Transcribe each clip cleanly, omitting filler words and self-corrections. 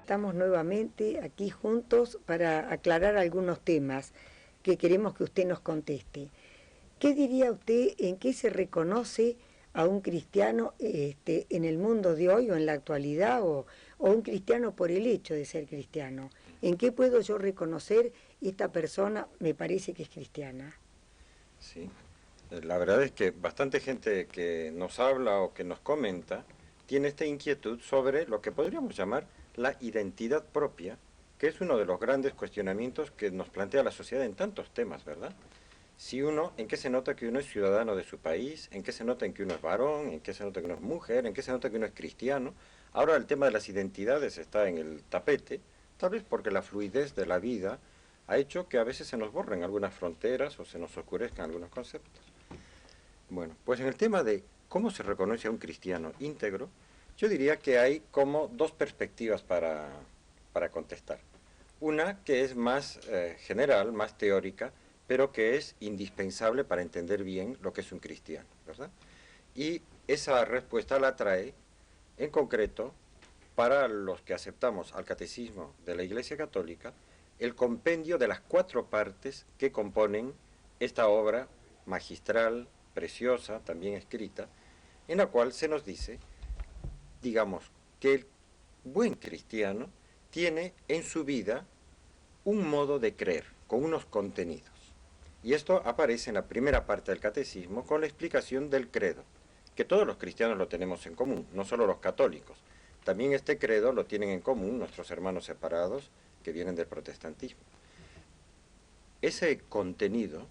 estamos nuevamente aquí juntos para aclarar algunos temas que queremos que usted nos conteste. ¿Qué diría usted en qué se reconoce a un cristiano en el mundo de hoy o en la actualidad o un cristiano por el hecho de ser cristiano? ¿En qué puedo yo reconocer esta persona me parece que es cristiana? Sí, la verdad es que bastante gente que nos habla o que nos comenta tiene esta inquietud sobre lo que podríamos llamar la identidad propia, que es uno de los grandes cuestionamientos que nos plantea la sociedad en tantos temas, ¿verdad? Si uno, ¿en qué se nota que uno es ciudadano de su país? ¿En qué se nota en que uno es varón? ¿En qué se nota que uno es mujer? ¿En qué se nota que uno es cristiano? Ahora el tema de las identidades está en el tapete, tal vez porque la fluidez de la vida ha hecho que a veces se nos borren algunas fronteras o se nos oscurezcan algunos conceptos. Bueno, pues en el tema de cómo se reconoce a un cristiano íntegro, yo diría que hay como dos perspectivas para contestar. Una que es más general, más teórica, pero que es indispensable para entender bien lo que es un cristiano, ¿verdad? Y esa respuesta la trae, en concreto, para los que aceptamos al catecismo de la Iglesia Católica, el compendio de las 4 partes que componen esta obra magistral, preciosa, también escrita, en la cual se nos dice, digamos, que el buen cristiano tiene en su vida un modo de creer, con unos contenidos. Y esto aparece en la primera parte del catecismo con la explicación del credo, que todos los cristianos lo tenemos en común, no solo los católicos. También este credo lo tienen en común nuestros hermanos separados que vienen del protestantismo. Ese contenido,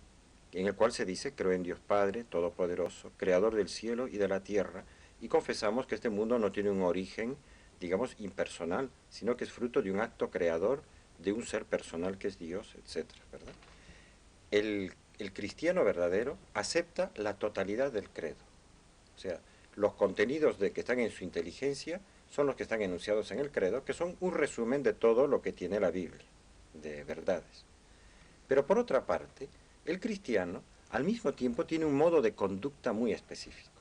en el cual se dice, creo en Dios Padre, Todopoderoso, Creador del cielo y de la tierra, y confesamos que este mundo no tiene un origen, digamos, impersonal, sino que es fruto de un acto creador, de un ser personal que es Dios, etcétera, ¿verdad? El cristiano verdadero acepta la totalidad del credo. O sea, los contenidos que están en su inteligencia son los que están enunciados en el credo, que son un resumen de todo lo que tiene la Biblia, de verdades. Pero por otra parte, el cristiano al mismo tiempo tiene un modo de conducta muy específico.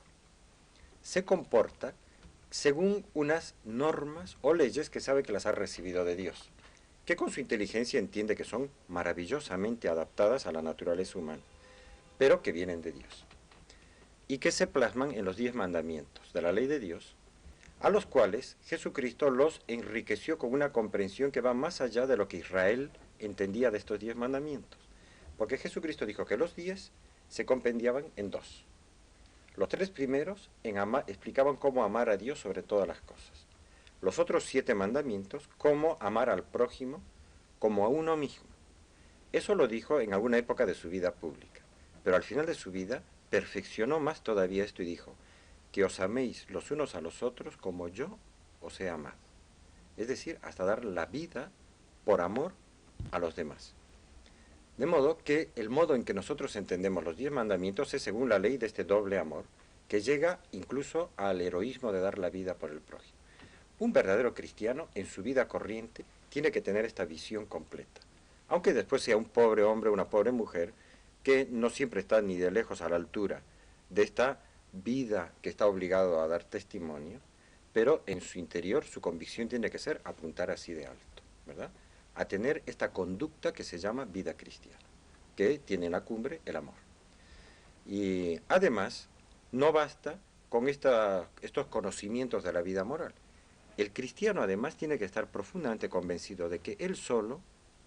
Se comporta según unas normas o leyes que sabe que las ha recibido de Dios, que con su inteligencia entiende que son maravillosamente adaptadas a la naturaleza humana, pero que vienen de Dios, y que se plasman en los 10 mandamientos de la ley de Dios, a los cuales Jesucristo los enriqueció con una comprensión que va más allá de lo que Israel entendía de estos 10 mandamientos. Porque Jesucristo dijo que los 10 se compendiaban en 2. Los 3 primeros explicaban cómo amar a Dios sobre todas las cosas. Los otros 7 mandamientos, cómo amar al prójimo como a uno mismo. Eso lo dijo en alguna época de su vida pública, pero al final de su vida perfeccionó más todavía esto y dijo, que os améis los unos a los otros como yo os he amado. Es decir, hasta dar la vida por amor a los demás. De modo que el modo en que nosotros entendemos los 10 mandamientos es según la ley de este doble amor, que llega incluso al heroísmo de dar la vida por el prójimo. Un verdadero cristiano en su vida corriente tiene que tener esta visión completa. Aunque después sea un pobre hombre o una pobre mujer que no siempre está ni de lejos a la altura de esta vida que está obligado a dar testimonio, pero en su interior su convicción tiene que ser apuntar así de alto, ¿verdad? A tener esta conducta que se llama vida cristiana, que tiene en la cumbre el amor. Y además, no basta con estos conocimientos de la vida moral. El cristiano además tiene que estar profundamente convencido de que él solo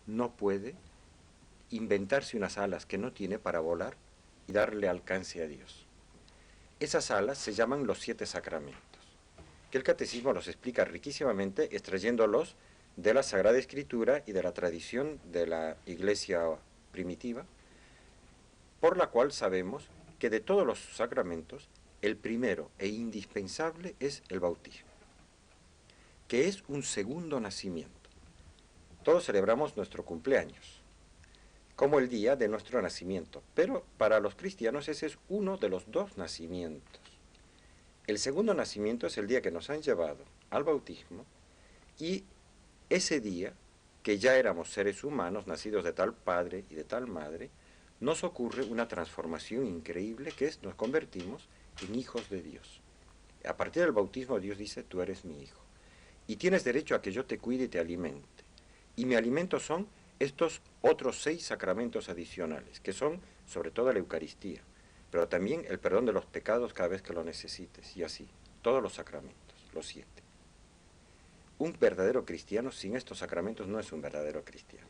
no puede inventarse unas alas que no tiene para volar y darle alcance a Dios. Esas alas se llaman los 7 sacramentos, que el catecismo los explica riquísimamente extrayéndolos de la Sagrada Escritura y de la tradición de la Iglesia primitiva, por la cual sabemos que de todos los sacramentos, el primero e indispensable es el bautismo, que es un segundo nacimiento. Todos celebramos nuestro cumpleaños, como el día de nuestro nacimiento, pero para los cristianos ese es uno de los 2 nacimientos. El segundo nacimiento es el día que nos han llevado al bautismo y ese día, que ya éramos seres humanos nacidos de tal padre y de tal madre, nos ocurre una transformación increíble que es nos convertimos en hijos de Dios. A partir del bautismo Dios dice, tú eres mi hijo. y tienes derecho a que yo te cuide y te alimente. Y mi alimento son estos otros 6 sacramentos adicionales, que son sobre todo la Eucaristía, pero también el perdón de los pecados cada vez que lo necesites, y así, todos los sacramentos, los 7. Un verdadero cristiano sin estos sacramentos no es un verdadero cristiano,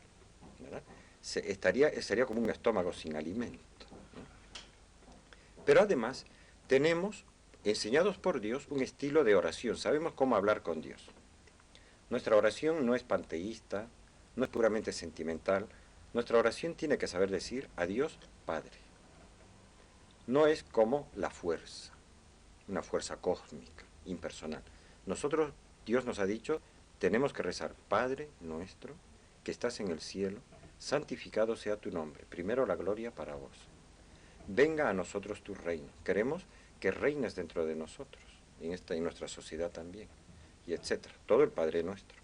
¿verdad? Sería como un estómago sin alimento, ¿no? Pero además tenemos, enseñados por Dios, un estilo de oración. Sabemos cómo hablar con Dios. Nuestra oración no es panteísta, no es puramente sentimental. Nuestra oración tiene que saber decir a Dios Padre. No es como la fuerza, una fuerza cósmica, impersonal. Nosotros, Dios nos ha dicho, tenemos que rezar: Padre nuestro, que estás en el cielo, santificado sea tu nombre. Primero la gloria para vos. Venga a nosotros tu reino. Queremos que reines dentro de nosotros, en nuestra sociedad también, y etcétera. Todo el Padre nuestro.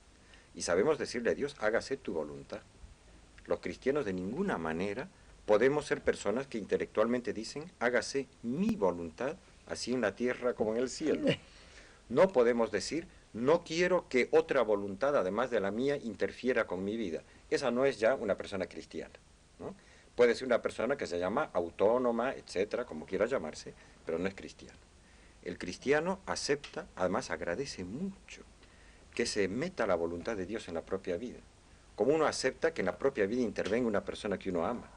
Y sabemos decirle a Dios: hágase tu voluntad. Los cristianos de ninguna manera podemos ser personas que intelectualmente dicen: hágase mi voluntad, así en la tierra como en el cielo. No podemos decir: no quiero que otra voluntad, además de la mía, interfiera con mi vida. Esa no es ya una persona cristiana, ¿no? Puede ser una persona que se llama autónoma, etcétera, como quiera llamarse, pero no es cristiano. El cristiano acepta, además agradece mucho, que se meta la voluntad de Dios en la propia vida. Como uno acepta que en la propia vida intervenga una persona que uno ama.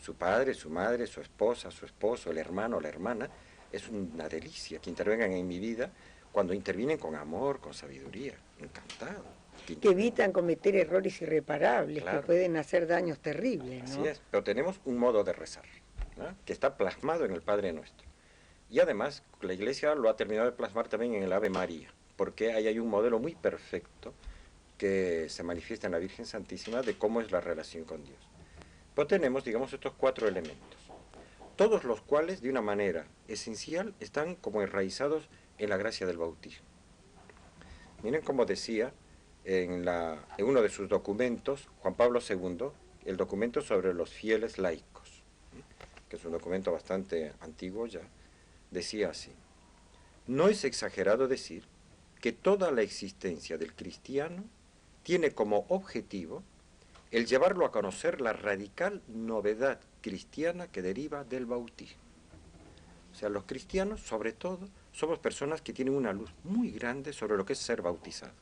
Su padre, su madre, su esposa, su esposo, el hermano, la hermana. Es una delicia que intervengan en mi vida cuando intervienen con amor, con sabiduría. Encantado. Que evitan cometer errores irreparables, claro, que pueden hacer daños terribles, ¿no? Así es, pero tenemos un modo de rezar, ¿no?, que está plasmado en el Padre Nuestro. Y además, la Iglesia lo ha terminado de plasmar también en el Ave María, porque ahí hay un modelo muy perfecto que se manifiesta en la Virgen Santísima de cómo es la relación con Dios. Pero tenemos, digamos, estos 4 elementos, todos los cuales, de una manera esencial, están como enraizados en la gracia del bautismo. Miren cómo decía en uno de sus documentos, Juan Pablo II, el documento sobre los fieles laicos, que es un documento bastante antiguo ya, decía así: no es exagerado decir que toda la existencia del cristiano tiene como objetivo el llevarlo a conocer la radical novedad cristiana que deriva del bautismo. O sea, los cristianos, sobre todo, somos personas que tienen una luz muy grande sobre lo que es ser bautizados,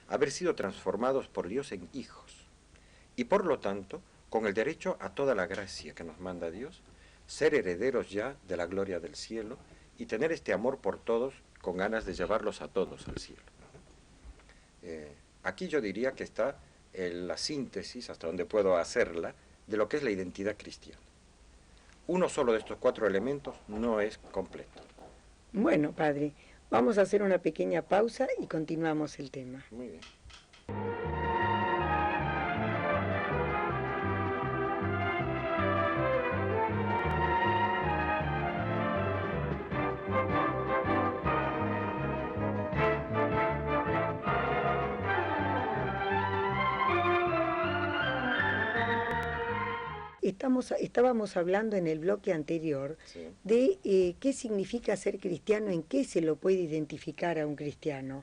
haber sido transformados por Dios en hijos, y por lo tanto, con el derecho a toda la gracia que nos manda Dios, ser herederos ya de la gloria del cielo y tener este amor por todos con ganas de llevarlos a todos al cielo. Aquí yo diría que está la síntesis, hasta donde puedo hacerla, de lo que es la identidad cristiana. Uno solo de estos 4 elementos no es completo. Bueno, padre, vamos a hacer una pequeña pausa y continuamos el tema. Muy bien. Estábamos hablando en el bloque anterior, sí, de qué significa ser cristiano, en qué se lo puede identificar a un cristiano.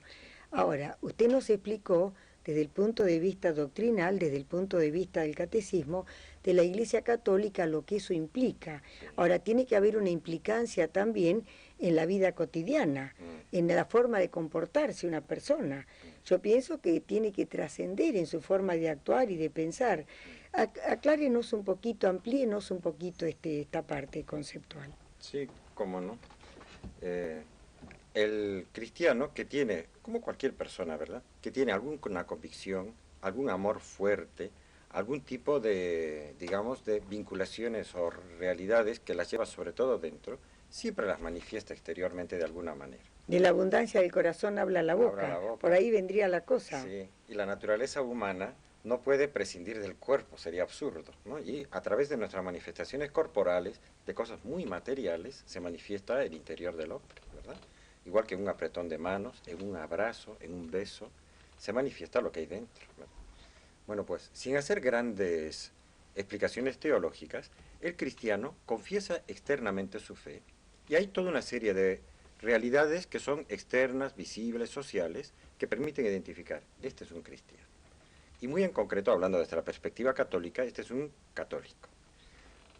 Ahora, usted nos explicó desde el punto de vista doctrinal, desde el punto de vista del catecismo, de la Iglesia Católica, lo que eso implica. Ahora, tiene que haber una implicancia también en la vida cotidiana, en la forma de comportarse una persona. Yo pienso que tiene que trascender en su forma de actuar y de pensar. Aclárenos un poquito, amplíenos un poquito esta parte conceptual. Sí, cómo no. El cristiano que tiene, como cualquier persona, ¿verdad?, que tiene alguna convicción, algún amor fuerte, algún tipo de, digamos, de vinculaciones o realidades que las lleva sobre todo dentro, siempre las manifiesta exteriormente de alguna manera. De la abundancia del corazón habla la boca. Por ahí vendría la cosa. Sí, y la naturaleza humana no puede prescindir del cuerpo, sería absurdo, ¿no? Y a través de nuestras manifestaciones corporales, de cosas muy materiales, se manifiesta el interior del hombre, ¿verdad? Igual que en un apretón de manos, en un abrazo, en un beso, se manifiesta lo que hay dentro, ¿verdad? Bueno, pues, sin hacer grandes explicaciones teológicas, el cristiano confiesa externamente su fe, y hay toda una serie de realidades que son externas, visibles, sociales, que permiten identificar, este es un cristiano. Y muy en concreto, hablando desde la perspectiva católica, este es un católico.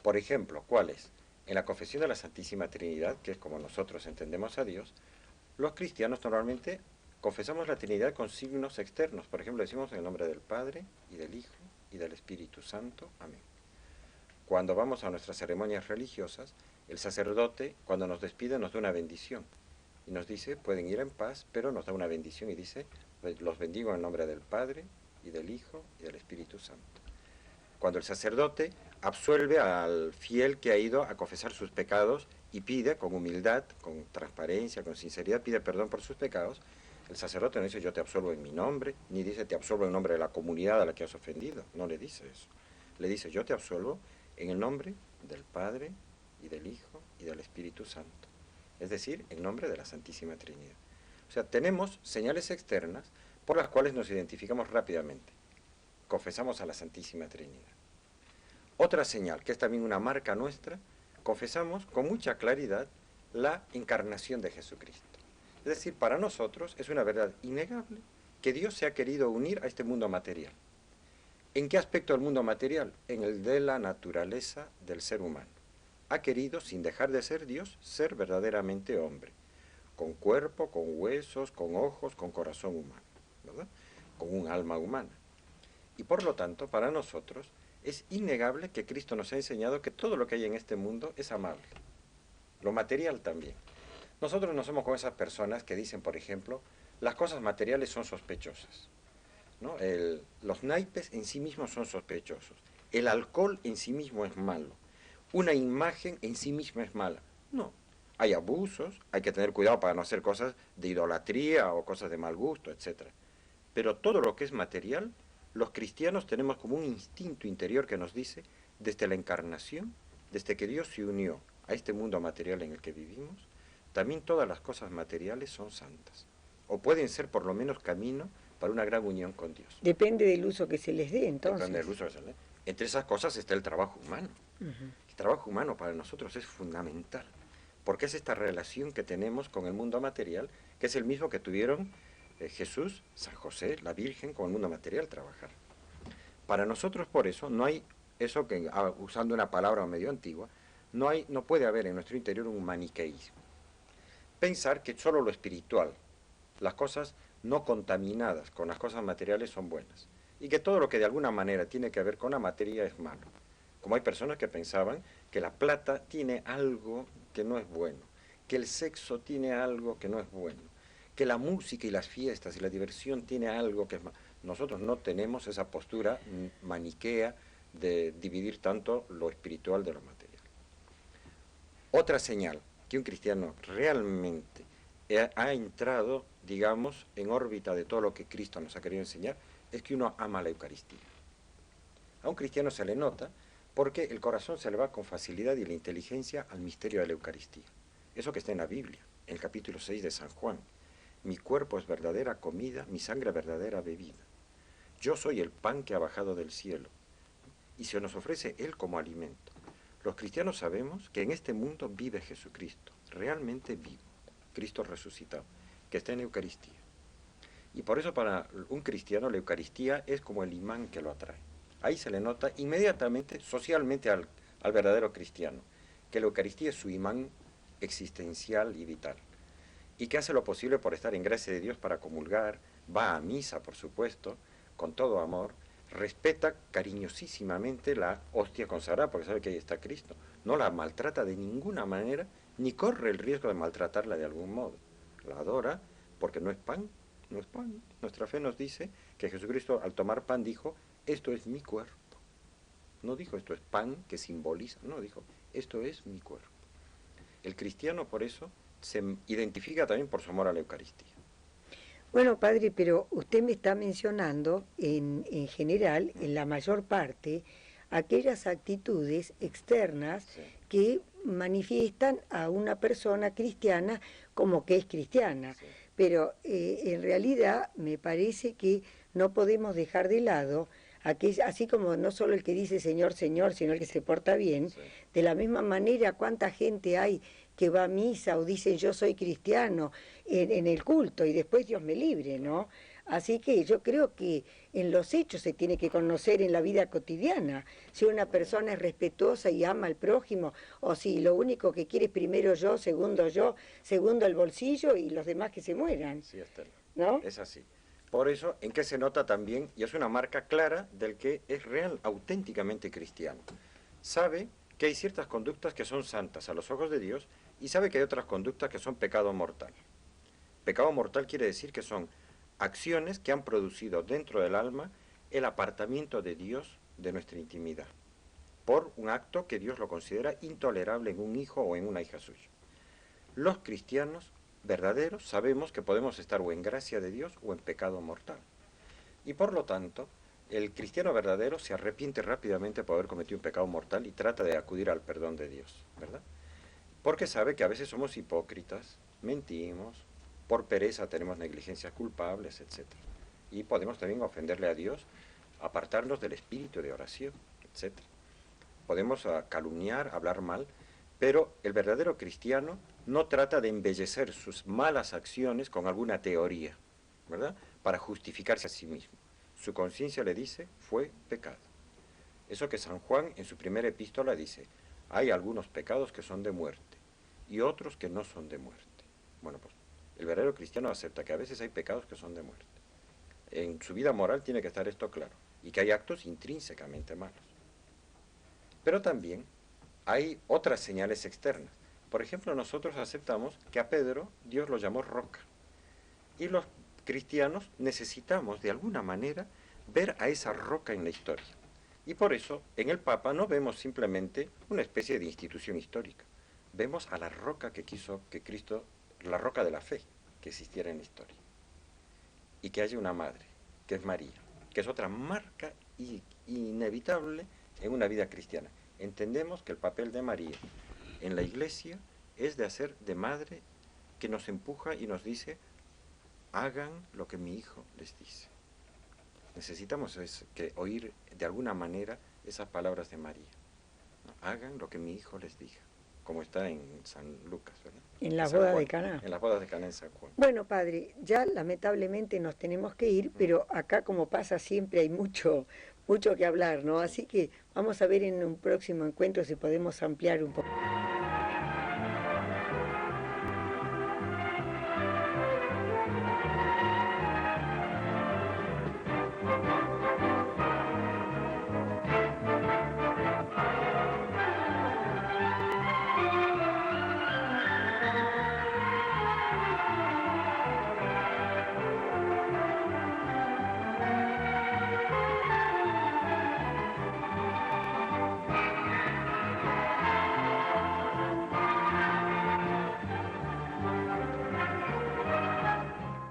Por ejemplo, ¿cuál es? En la confesión de la Santísima Trinidad, que es como nosotros entendemos a Dios, los cristianos normalmente confesamos la Trinidad con signos externos. Por ejemplo, decimos en el nombre del Padre, y del Hijo, y del Espíritu Santo. Amén. Cuando vamos a nuestras ceremonias religiosas, el sacerdote, cuando nos despide, nos da una bendición. Y nos dice, pueden ir en paz, pero nos da una bendición y dice, los bendigo en el nombre del Padre, y del Hijo, y del Espíritu Santo. Cuando el sacerdote absuelve al fiel que ha ido a confesar sus pecados y pide con humildad, con transparencia, con sinceridad, pide perdón por sus pecados, el sacerdote no dice yo te absuelvo en mi nombre, ni dice te absuelvo en nombre de la comunidad a la que has ofendido, no le dice eso. Le dice yo te absuelvo en el nombre del Padre y del Hijo y del Espíritu Santo, es decir, en nombre de la Santísima Trinidad. O sea, tenemos señales externas por las cuales nos identificamos rápidamente. Confesamos a la Santísima Trinidad. Otra señal, que es también una marca nuestra, confesamos con mucha claridad la encarnación de Jesucristo. Es decir, para nosotros es una verdad innegable que Dios se ha querido unir a este mundo material. ¿En qué aspecto del mundo material? En el de la naturaleza del ser humano. Ha querido, sin dejar de ser Dios, ser verdaderamente hombre, con cuerpo, con huesos, con ojos, con corazón humano, ¿verdad? Con un alma humana. Y por lo tanto, para nosotros, es innegable que Cristo nos ha enseñado que todo lo que hay en este mundo es amable. Lo material también. Nosotros no somos como esas personas que dicen, por ejemplo, las cosas materiales son sospechosas, ¿no? Los naipes en sí mismos son sospechosos. El alcohol en sí mismo es malo. Una imagen en sí misma es mala. No. Hay abusos, hay que tener cuidado para no hacer cosas de idolatría o cosas de mal gusto, etc. Pero todo lo que es material, los cristianos tenemos como un instinto interior que nos dice, desde la encarnación, desde que Dios se unió a este mundo material en el que vivimos, también todas las cosas materiales son santas, o pueden ser por lo menos camino para una gran unión con Dios. Depende del uso que se les dé, entonces. Depende del uso que se le dé. Entre esas cosas está el trabajo humano. El trabajo humano para nosotros es fundamental, porque es esta relación que tenemos con el mundo material, que es el mismo que tuvieron Jesús, San José, la Virgen, con el mundo material trabajar. Para nosotros, por eso, no hay eso que, usando una palabra medio antigua, no puede haber en nuestro interior un maniqueísmo. Pensar que solo lo espiritual, las cosas no contaminadas con las cosas materiales son buenas, y que todo lo que de alguna manera tiene que ver con la materia es malo. Como hay personas que pensaban que la plata tiene algo que no es bueno, que el sexo tiene algo que no es bueno, que la música y las fiestas y la diversión tiene algo que es malo. Nosotros no tenemos esa postura maniquea de dividir tanto lo espiritual de lo material. Otra señal que un cristiano realmente ha entrado, digamos, en órbita de todo lo que Cristo nos ha querido enseñar, es que uno ama la Eucaristía. A un cristiano se le nota porque el corazón se le va con facilidad y la inteligencia al misterio de la Eucaristía. Eso que está en la Biblia, en el capítulo 6 de San Juan. Mi cuerpo es verdadera comida, mi sangre verdadera bebida. Yo soy el pan que ha bajado del cielo y se nos ofrece Él como alimento. Los cristianos sabemos que en este mundo vive Jesucristo, realmente vivo, Cristo resucitado, que está en la Eucaristía. Y por eso para un cristiano la Eucaristía es como el imán que lo atrae. Ahí se le nota inmediatamente, socialmente al verdadero cristiano, que la Eucaristía es su imán existencial y vital, y que hace lo posible por estar en gracia de Dios para comulgar, va a misa, por supuesto, con todo amor, respeta cariñosísimamente la hostia consagrada, porque sabe que ahí está Cristo, no la maltrata de ninguna manera, ni corre el riesgo de maltratarla de algún modo. La adora porque no es pan, no es pan. Nuestra fe nos dice que Jesucristo al tomar pan dijo, esto es mi cuerpo. No dijo esto es pan que simboliza, no, dijo, esto es mi cuerpo. El cristiano por eso se identifica también por su amor a la Eucaristía. Bueno, padre, pero usted me está mencionando en general, en la mayor parte, aquellas actitudes externas Sí. que manifiestan a una persona cristiana como que es cristiana. Sí. Pero en realidad me parece que no podemos dejar de lado así como no solo el que dice Señor, Señor, sino el que se porta bien, Sí. de la misma manera, ¿cuánta gente hay que va a misa o dicen yo soy cristiano en el culto y después Dios me libre, ¿no? Así que yo creo que en los hechos se tiene que conocer en la vida cotidiana, si una persona es respetuosa y ama al prójimo, o si lo único que quiere es primero yo, segundo el bolsillo y los demás que se mueran, Sí, Estela, ¿no? es así. Por eso, ¿en qué se nota también? Y es una marca clara del que es real, auténticamente cristiano. Sabe que hay ciertas conductas que son santas a los ojos de Dios y sabe que hay otras conductas que son pecado mortal. Pecado mortal quiere decir que son acciones que han producido dentro del alma el apartamiento de Dios de nuestra intimidad, por un acto que Dios lo considera intolerable en un hijo o en una hija suya. Los cristianos verdaderos sabemos que podemos estar o en gracia de Dios o en pecado mortal. Y por lo tanto, el cristiano verdadero se arrepiente rápidamente por haber cometido un pecado mortal y trata de acudir al perdón de Dios, ¿verdad? Porque sabe que a veces somos hipócritas, mentimos, por pereza tenemos negligencias culpables, etcétera. Y podemos también ofenderle a Dios, apartarnos del espíritu de oración, etcétera. Podemos calumniar, hablar mal, pero el verdadero cristiano no trata de embellecer sus malas acciones con alguna teoría, ¿verdad? Para justificarse a sí mismo. Su conciencia le dice, fue pecado. Eso que San Juan en su primera epístola dice, hay algunos pecados que son de muerte y otros que no son de muerte. Bueno, pues el verdadero cristiano acepta que a veces hay pecados que son de muerte. En su vida moral tiene que estar esto claro, y que hay actos intrínsecamente malos. Pero también hay otras señales externas. Por ejemplo, nosotros aceptamos que a Pedro Dios lo llamó roca. Y los cristianos necesitamos de alguna manera ver a esa roca en la historia. Y por eso en el Papa no vemos simplemente una especie de institución histórica. Vemos a la roca que quiso que Cristo, la roca de la fe, que existiera en la historia. Y que haya una madre, que es María, que es otra marca inevitable en una vida cristiana. Entendemos que el papel de María en la iglesia es de hacer de madre que nos empuja y nos dice, hagan lo que mi hijo les dice. Necesitamos que oír de alguna manera esas palabras de María. ¿No? Hagan lo que mi hijo les diga, como está en San Lucas, ¿verdad? En las bodas de Caná. En las bodas de Caná en San Juan. Bueno, padre, ya lamentablemente nos tenemos que ir, pero acá como pasa siempre hay mucho que hablar, ¿no? Así que vamos a ver en un próximo encuentro si podemos ampliar un poco.